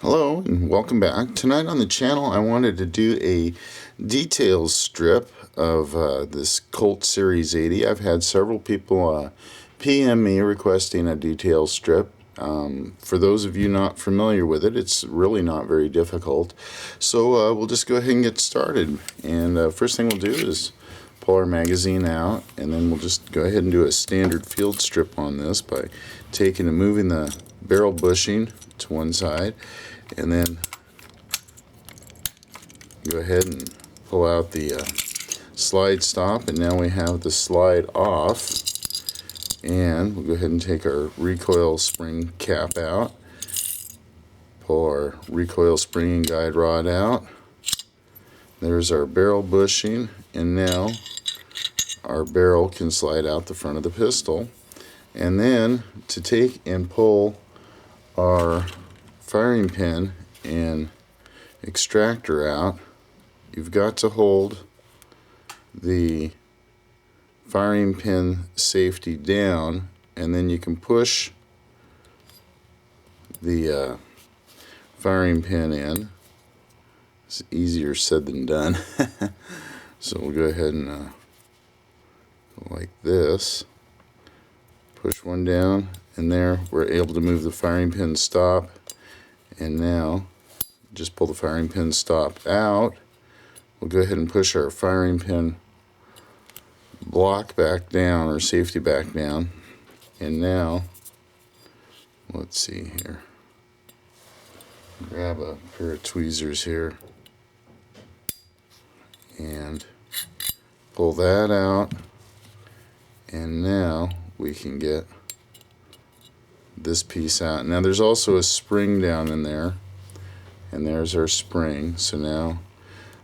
Hello and welcome back. Tonight on the channel I wanted to do a details strip of this Colt Series 80. I've had several people PM me requesting a details strip. For those of you not familiar with it, it's really not very difficult. So we'll just go ahead and get started. And first thing we'll do is pull our magazine out, and then we'll just go ahead and do a standard field strip on this by taking and moving the barrel bushing to one side, and then go ahead and pull out the slide stop, and now we have the slide off. And we'll go ahead and take our recoil spring cap out, pull our recoil spring and guide rod out. There's our barrel bushing, and now our barrel can slide out the front of the pistol. And then to take and pull our firing pin and extractor out, you've got to hold the firing pin safety down, and then you can push the firing pin in. It's easier said than done. So we'll go ahead and go like this, push one down, and there we're able to move the firing pin stop. And now just pull the firing pin stop out. We'll go ahead and push our firing pin block back down, or safety back down. And now let's see here, grab a pair of tweezers here and pull that out, and now we can get this piece out. Now there's also a spring down in there, and there's our spring. So now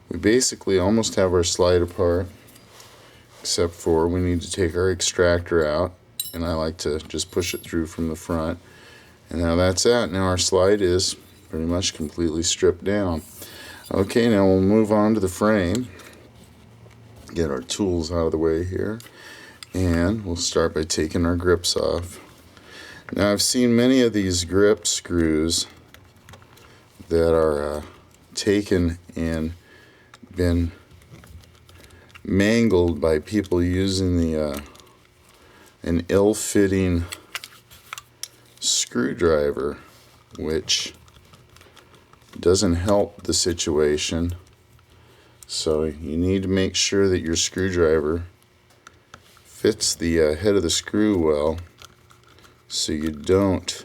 we basically almost have our slide apart, except for we need to take our extractor out, and I like to just push it through from the front. And now that's out. Now our slide is pretty much completely stripped down. Okay, now we'll move on to the frame, get our tools out of the way here, and we'll start by taking our grips off. Now I've seen many of these grip screws that are taken and been mangled by people using the an ill-fitting screwdriver, which doesn't help the situation. So you need to make sure that your screwdriver fits the head of the screw well, so you don't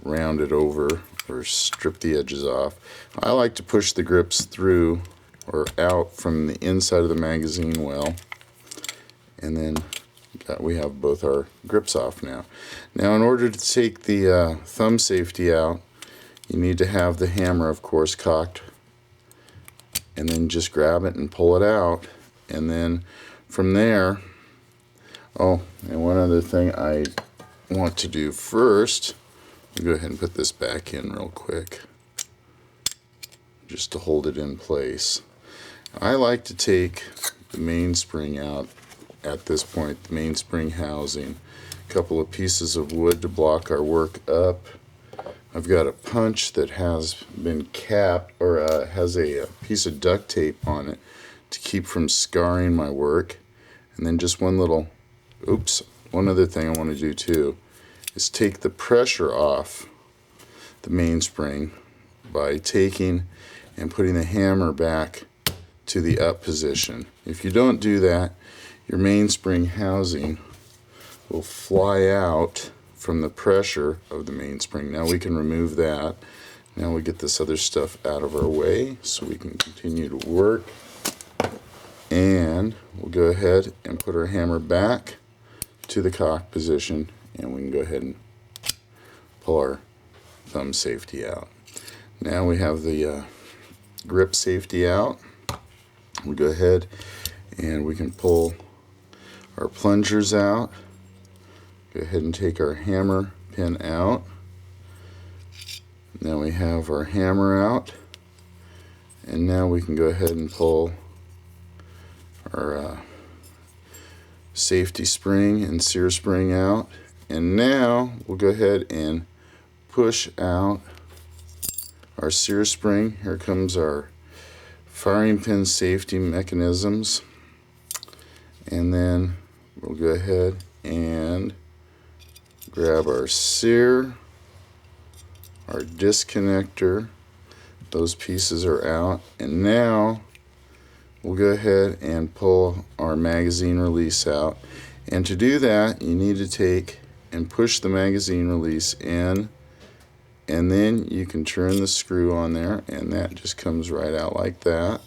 round it over or strip the edges off. I like to push the grips through or out from the inside of the magazine well, and then we have both our grips off now. Now in order to take the thumb safety out, you need to have the hammer, of course, cocked, and then just grab it and pull it out. And then from there, oh, and one other thing I want to do first, I'll go ahead and put this back in real quick just to hold it in place. I like to take the mainspring out at this point, the mainspring housing, a couple of pieces of wood to block our work up. I've got a punch that has been capped, or has a piece of duct tape on it to keep from scarring my work. And then just one other thing I want to do too is take the pressure off the mainspring by taking and putting the hammer back to the up position. If you don't do that, your mainspring housing will fly out from the pressure of the mainspring. Now we can remove that. Now we get this other stuff out of our way so we can continue to work. And we'll go ahead and put our hammer back to the cock position, and we can go ahead and pull our thumb safety out. Now we have the grip safety out. We'll go ahead and we can pull our plungers out. Go ahead and take our hammer pin out. Now we have our hammer out, and now we can go ahead and pull our safety spring and sear spring out. And now we'll go ahead and push out our sear spring. Here comes our firing pin safety mechanisms, and then we'll go ahead and grab our sear, our disconnector. Those pieces are out, and now we'll go ahead and pull our magazine release out. And to do that, you need to take and push the magazine release in, and then you can turn the screw on there, and that just comes right out like that.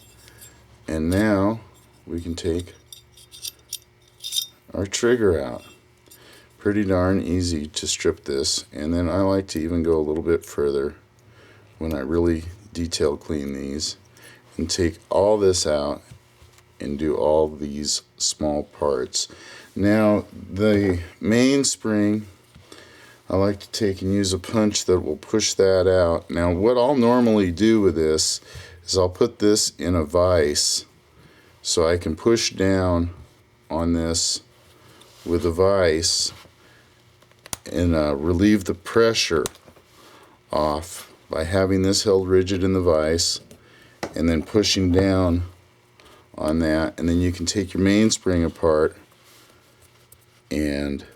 And now we can take our trigger out. Pretty darn easy to strip this, and then I like to even go a little bit further when I really detail clean these and take all this out and do all these small parts. Now the mainspring, I like to take and use a punch that will push that out. Now what I'll normally do with this is I'll put this in a vise so I can push down on this with a vise and relieve the pressure off by having this held rigid in the vise and then pushing down on that. And then you can take your mainspring apart and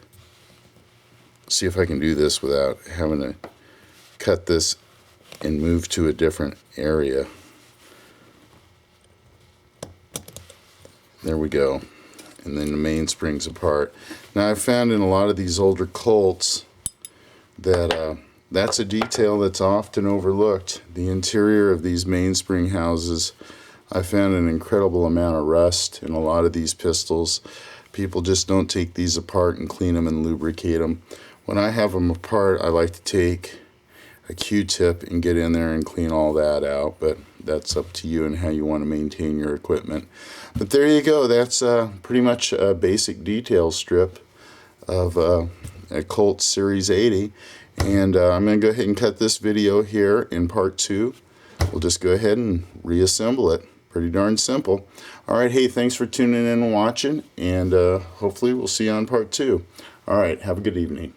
see if I can do this without having to cut this and move to a different area. There we go. And then the mainspring's apart. Now I've found in a lot of these older Colts that that's a detail that's often overlooked. The interior of these mainspring houses, I found an incredible amount of rust in a lot of these pistols. People just don't take these apart and clean them and lubricate them. When I have them apart, I like to take a Q-tip and get in there and clean all that out, but that's up to you and how you want to maintain your equipment. But there you go. That's pretty much a basic detail strip of a Colt Series 80. And I'm going to go ahead and cut this video here in part 2. We'll just go ahead and reassemble it. Pretty darn simple. Alright, hey, thanks for tuning in and watching, and hopefully we'll see you on part 2. Alright, have a good evening.